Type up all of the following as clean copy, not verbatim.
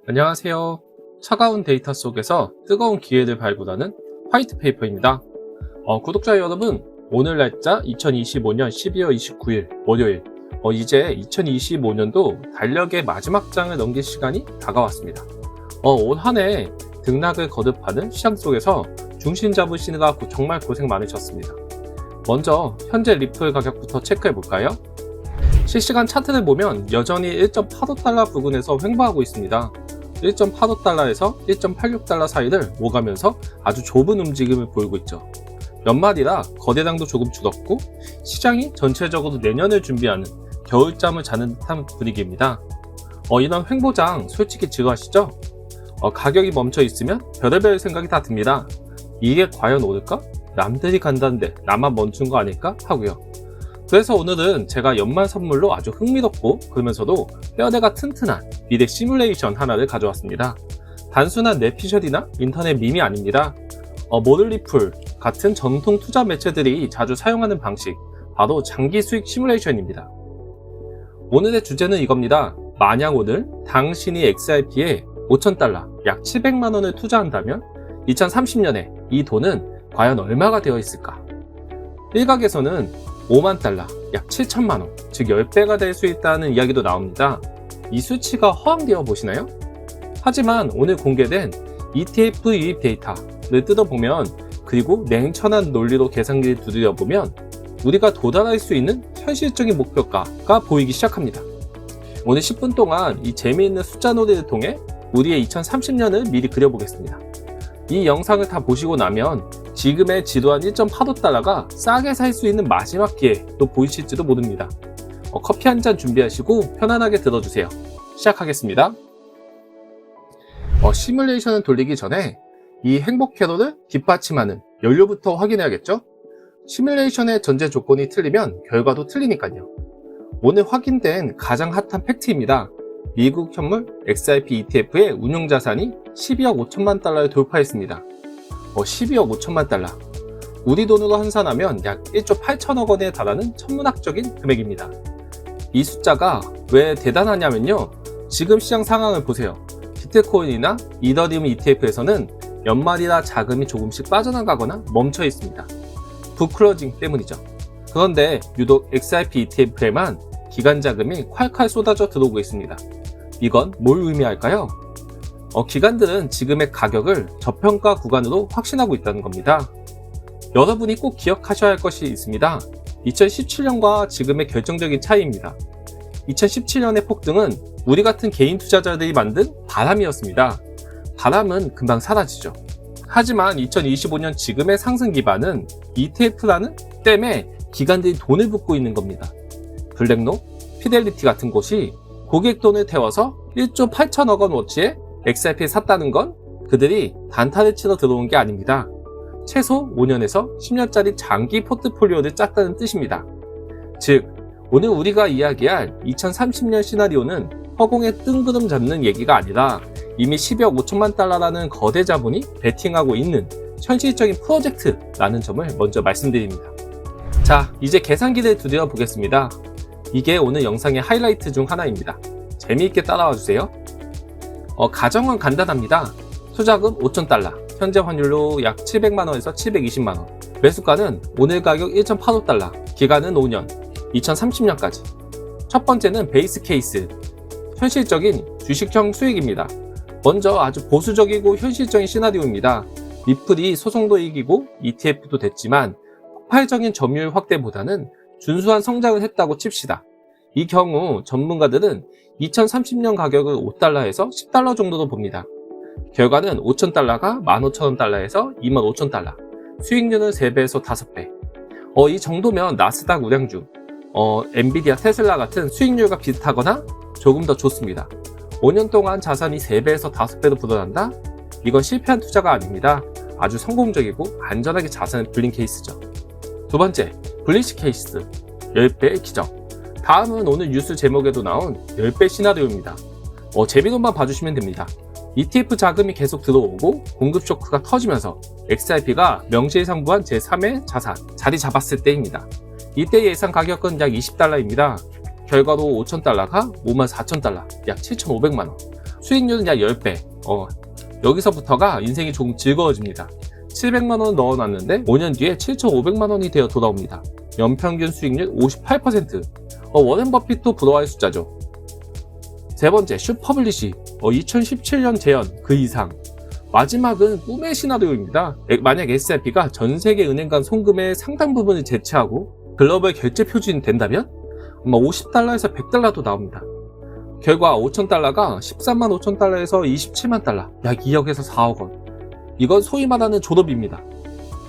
안녕하세요. 차가운 데이터 속에서 뜨거운 기회를 발굴하는 화이트페이퍼입니다. 구독자 여러분, 오늘 날짜 2025년 12월 29일 월요일, 이제 2025년도 달력의 마지막 장을 넘길 시간이 다가왔습니다. 올 한 해 등락을 거듭하는 시장 속에서 중심 잡으시느라 정말 고생 많으셨습니다. 먼저 현재 리플 가격부터 체크해 볼까요? 실시간 차트를 보면 여전히 1.85달러 부근에서 횡보하고 있습니다. 1.85달러에서 1.86달러 사이를 오가면서 아주 좁은 움직임을 보이고 있죠. 연말이라 거래량도 조금 줄었고 시장이 전체적으로 내년을 준비하는 겨울잠을 자는 듯한 분위기입니다. 이런 횡보장 솔직히 지루하시죠? 가격이 멈춰 있으면 별의별 생각이 다 듭니다. 이게 과연 오를까? 남들이 간다는데 나만 멈춘 거 아닐까? 하고요. 그래서 오늘은 제가 연말 선물로 아주 흥미롭고 그러면서도 뼈대가 튼튼한 미래 시뮬레이션 하나를 가져왔습니다. 단순한 내피셜이나 인터넷 밈이 아닙니다. 모들리풀 같은 전통 투자 매체들이 자주 사용하는 방식, 바로 장기 수익 시뮬레이션입니다. 오늘의 주제는 이겁니다. 만약 오늘 당신이 XRP에 5,000달러, 약 700만원을 투자한다면 2030년에 이 돈은 과연 얼마가 되어 있을까? 일각에서는 5만 달러, 약 7천만원, 즉 10배가 될 수 있다는 이야기도 나옵니다. 이 수치가 허황되어 보시나요? 하지만 오늘 공개된 ETF 유입 데이터를 뜯어보면, 그리고 냉철한 논리로 계산기를 두드려보면 우리가 도달할 수 있는 현실적인 목표가가 보이기 시작합니다. 오늘 10분 동안 이 재미있는 숫자 놀이를 통해 우리의 2030년을 미리 그려보겠습니다. 이 영상을 다 보시고 나면 지금의 지루한 1.85달러가 싸게 살 수 있는 마지막 기회도 보이실지도 모릅니다. 커피 한 잔 준비하시고 편안하게 들어주세요. 시작하겠습니다. 시뮬레이션을 돌리기 전에 이 행복 회로를 뒷받침하는 연료부터 확인해야겠죠? 시뮬레이션의 전제 조건이 틀리면 결과도 틀리니까요. 오늘 확인된 가장 핫한 팩트입니다. 미국 현물 XRP ETF의 운용자산이 12억 5천만 달러를 돌파했습니다. 12억 5천만 달러. 우리 돈으로 환산하면 약 1조 8천억 원에 달하는 천문학적인 금액입니다. 이 숫자가 왜 대단하냐면요. 지금 시장 상황을 보세요. 비트코인이나 이더리움 ETF에서는 연말이라 자금이 조금씩 빠져나가거나 멈춰 있습니다. 북클로징 때문이죠. 그런데 유독 XRP ETF에만 기관 자금이 콸콸 쏟아져 들어오고 있습니다. 이건 뭘 의미할까요? 기관들은 지금의 가격을 저평가 구간으로 확신하고 있다는 겁니다. 여러분이 꼭 기억하셔야 할 것이 있습니다. 2017년과 지금의 결정적인 차이입니다. 2017년의 폭등은 우리 같은 개인 투자자들이 만든 바람이었습니다. 바람은 금방 사라지죠. 하지만 2025년 지금의 상승 기반은 ETF라는 댐에 기관들이 돈을 붓고 있는 겁니다. 블랙록, 피델리티 같은 곳이 고객 돈을 태워서 1조 8천억 원 워치에 XRP를 샀다는 건 그들이 단타를 치러 들어온 게 아닙니다. 최소 5년에서 10년짜리 장기 포트폴리오를 짰다는 뜻입니다. 즉, 오늘 우리가 이야기할 2030년 시나리오는 허공에 뜬구름 잡는 얘기가 아니라 이미 12억 5천만 달러라는 거대 자본이 베팅하고 있는 현실적인 프로젝트라는 점을 먼저 말씀드립니다. 자, 이제 계산기를 두드려 보겠습니다. 이게 오늘 영상의 하이라이트 중 하나입니다. 재미있게 따라와 주세요. 가정은 간단합니다. 투자금 5,000달러, 현재 환율로 약 700만원에서 720만원, 매수가는 오늘 가격 1.85달러, 기간은 5년, 2030년까지. 첫 번째는 베이스 케이스, 현실적인 주식형 수익입니다. 먼저 아주 보수적이고 현실적인 시나리오입니다. 리플이 소송도 이기고 ETF도 됐지만 폭발적인 점유율 확대보다는 준수한 성장을 했다고 칩시다. 이 경우 전문가들은 2030년 가격을 5달러에서 10달러 정도로 봅니다. 결과는 5,000달러가 15,000달러에서 25,000달러, 수익률은 3배에서 5배. 이 정도면 나스닥 우량주, 엔비디아, 테슬라 같은 수익률과 비슷하거나 조금 더 좋습니다. 5년 동안 자산이 3배에서 5배로 불어난다? 이건 실패한 투자가 아닙니다. 아주 성공적이고 안전하게 자산을 불린 케이스죠. 두 번째, 블리치 케이스, 10배의 기적. 다음은 오늘 뉴스 제목에도 나온 10배 시나리오입니다. 재미로만 봐주시면 됩니다. ETF 자금이 계속 들어오고 공급 쇼크가 터지면서 XRP가 명시상부한 제3의 자산 자리 잡았을 때입니다. 이때 예상 가격은 약 20달러입니다. 결과로 5,000달러가 54,000달러, 약 7,500만원. 수익률은 약 10배. 여기서부터가 인생이 조금 즐거워집니다. 700만원 넣어놨는데 5년 뒤에 7,500만원이 되어 돌아옵니다. 연평균 수익률 58%. 워렌 버핏도 부러워할 숫자죠. 세 번째, 슈퍼블리시. 2017년 재현 그 이상. 마지막은 꿈의 시나리오입니다. 만약 SIP가 전 세계 은행 간 송금의 상당 부분을 제치하고 글로벌 결제 표준이 된다면 아마 $50에서 $100도 나옵니다. 결과 5,000달러가 13만 5,000달러에서 27만 달러, 약 2억에서 4억 원. 이건 소위 말하는 졸업입니다.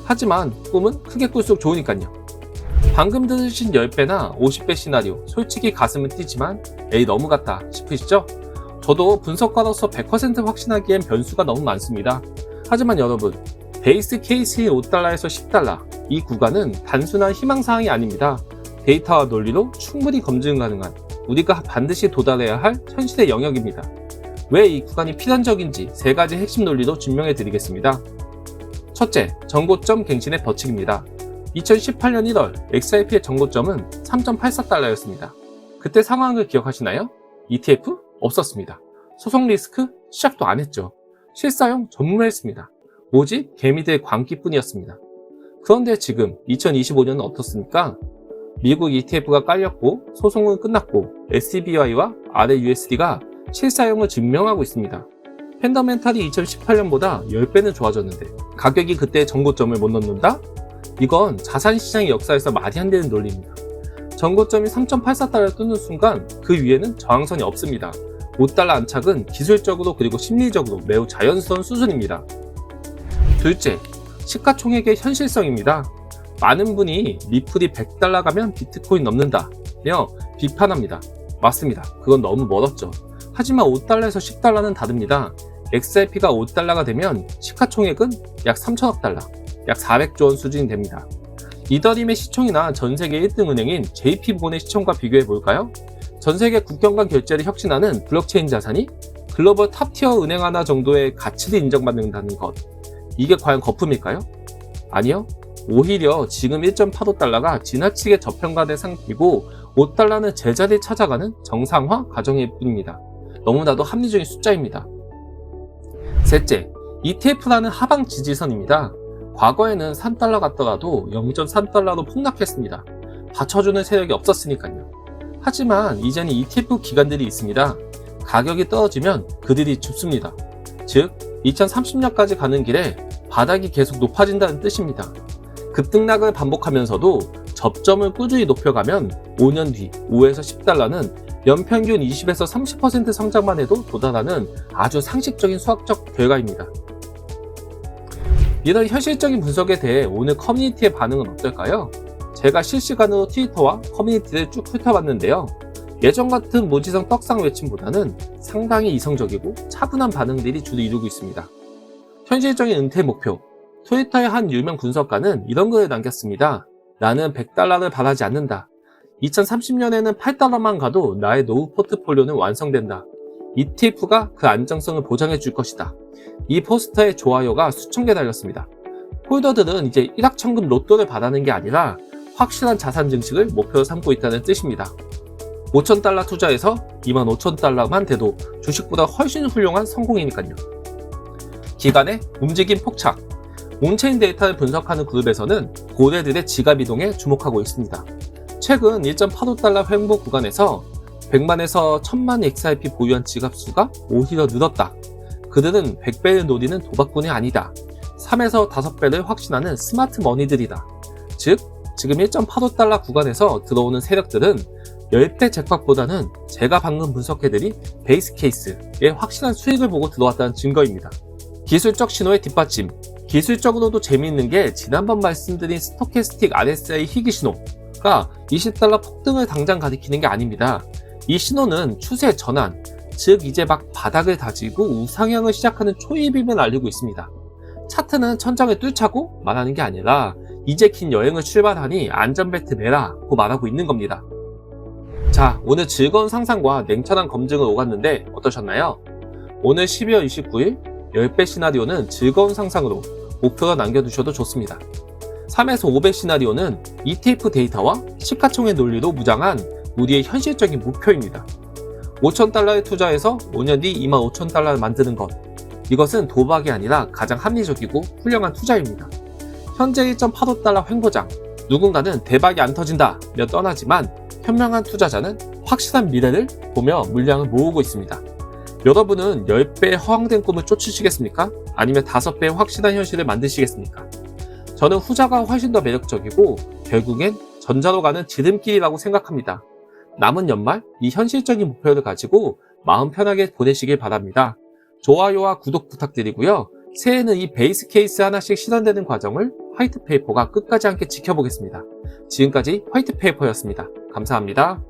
하지만 꿈은 크게 꿀수록 좋으니까요. 방금 들으신 10배나 50배 시나리오, 솔직히 가슴은 뛰지만 에이 너무 같다 싶으시죠? 저도 분석가로서 100% 확신하기엔 변수가 너무 많습니다. 하지만 여러분, 베이스 케이스인 $5에서 $10, 이 구간은 단순한 희망사항이 아닙니다. 데이터와 논리로 충분히 검증 가능한 우리가 반드시 도달해야 할 현실의 영역입니다. 왜 이 구간이 필연적인지 3가지 핵심 논리로 증명해 드리겠습니다. 첫째, 정고점 갱신의 법칙입니다. 2018년 1월 XRP의 정고점은 3.84달러였습니다. 그때 상황을 기억하시나요? ETF? 없었습니다. 소송 리스크? 시작도 안 했죠. 실사용 전무했습니다. 오직 개미들의 광기뿐이었습니다. 그런데 지금 2025년은 어떻습니까? 미국 ETF가 깔렸고 소송은 끝났고 SBY와 RUSD가 실사용을 증명하고 있습니다. 펀더멘탈이 2018년보다 10배는 좋아졌는데 가격이 그때의 정고점을 못 넘는다? 이건 자산시장의 역사에서 말이 안 되는 논리입니다. 정고점이 3.84달러를 뚫는 순간 그 위에는 저항선이 없습니다. $5 안착은 기술적으로 그리고 심리적으로 매우 자연스러운 수준입니다. 둘째, 시가총액의 현실성입니다. 많은 분이 리플이 $100 가면 비트코인 넘는다며 비판합니다. 맞습니다. 그건 너무 멀었죠. 하지만 $5에서 $10는 다릅니다. XRP가 $5가 되면 시가총액은 약 3천억 달러, 약 400조 원 수준이 됩니다. 이더리움의 시총이나 전세계 1등 은행인 JP모건의 시총과 비교해 볼까요? 전세계 국경 간 결제를 혁신하는 블록체인 자산이 글로벌 탑티어 은행 하나 정도의 가치를 인정받는다는 것. 이게 과연 거품일까요? 아니요. 오히려 지금 1.85달러가 지나치게 저평가된 상태이고 $5는 제자리를 찾아가는 정상화 과정일 뿐입니다. 너무나도 합리적인 숫자입니다. 셋째, ETF라는 하방 지지선입니다. 과거에는 $3 같더라도 0.3달러로 폭락했습니다. 받쳐주는 세력이 없었으니까요. 하지만 이제는 ETF 기관들이 있습니다. 가격이 떨어지면 그들이 줍습니다. 즉, 2030년까지 가는 길에 바닥이 계속 높아진다는 뜻입니다. 급등락을 반복하면서도 접점을 꾸준히 높여가면 5년 뒤 5에서 $10는 연평균 20에서 30% 성장만 해도 도달하는 아주 상식적인 수학적 결과입니다. 이런 현실적인 분석에 대해 오늘 커뮤니티의 반응은 어떨까요? 제가 실시간으로 트위터와 커뮤니티를 쭉 훑어봤는데요. 예전 같은 무지성 떡상 외침보다는 상당히 이성적이고 차분한 반응들이 주로 이루고 있습니다. 현실적인 은퇴 목표. 트위터의 한 유명 분석가는 이런 글을 남겼습니다. 나는 $100를 바라지 않는다. 2030년에는 $8만 가도 나의 노후 포트폴리오는 완성된다. ETF가 그 안정성을 보장해 줄 것이다. 이 포스터에 좋아요가 수천 개 달렸습니다. 홀더들은 이제 일확천금 로또를 바라는 게 아니라 확실한 자산 증식을 목표로 삼고 있다는 뜻입니다. $5,000 투자해서 25,000달러만 돼도 주식보다 훨씬 훌륭한 성공이니까요. 기간의 움직임 폭착. 온체인 데이터를 분석하는 그룹에서는 고래들의 지갑 이동에 주목하고 있습니다. 최근 1.85달러 횡보 구간에서 100만에서 1000만 XRP 보유한 지갑 수가 오히려 늘었다. 그들은 100배를 노리는 도박꾼이 아니다. 3에서 5배를 확신하는 스마트 머니들이다. 즉, 지금 1.85달러 구간에서 들어오는 세력들은 10배 잭팟보다는 제가 방금 분석해드린 베이스 케이스의 확실한 수익을 보고 들어왔다는 증거입니다. 기술적 신호의 뒷받침. 기술적으로도 재미있는 게 지난번 말씀드린 스토캐스틱 RSI 희귀 신호가 $20 폭등을 당장 가리키는 게 아닙니다. 이 신호는 추세 전환, 즉 이제 막 바닥을 다지고 우상향을 시작하는 초입임을 알리고 있습니다. 차트는 천장을 뚫자고 말하는 게 아니라 이제 긴 여행을 출발하니 안전벨트 매라고 말하고 있는 겁니다. 자, 오늘 즐거운 상상과 냉철한 검증을 오갔는데 어떠셨나요? 오늘 12월 29일 10배 시나리오는 즐거운 상상으로 목표가 남겨두셔도 좋습니다. 3에서 5배 시나리오는 ETF 데이터와 시가총액 논리로 무장한 우리의 현실적인 목표입니다. $5,000에 투자해서 5년 뒤 25,000달러를 만드는 것. 이것은 도박이 아니라 가장 합리적이고 훌륭한 투자입니다. 현재 1.85달러 횡보장. 누군가는 대박이 안 터진다며 떠나지만 현명한 투자자는 확실한 미래를 보며 물량을 모으고 있습니다. 여러분은 10배의 허황된 꿈을 쫓으시겠습니까? 아니면 5배의 확실한 현실을 만드시겠습니까? 저는 후자가 훨씬 더 매력적이고 결국엔 전자로 가는 지름길이라고 생각합니다. 남은 연말 이 현실적인 목표를 가지고 마음 편하게 보내시길 바랍니다. 좋아요와 구독 부탁드리고요. 새해에는 이 베이스 케이스 하나씩 실현되는 과정을 화이트페이퍼가 끝까지 함께 지켜보겠습니다. 지금까지 화이트페이퍼였습니다. 감사합니다.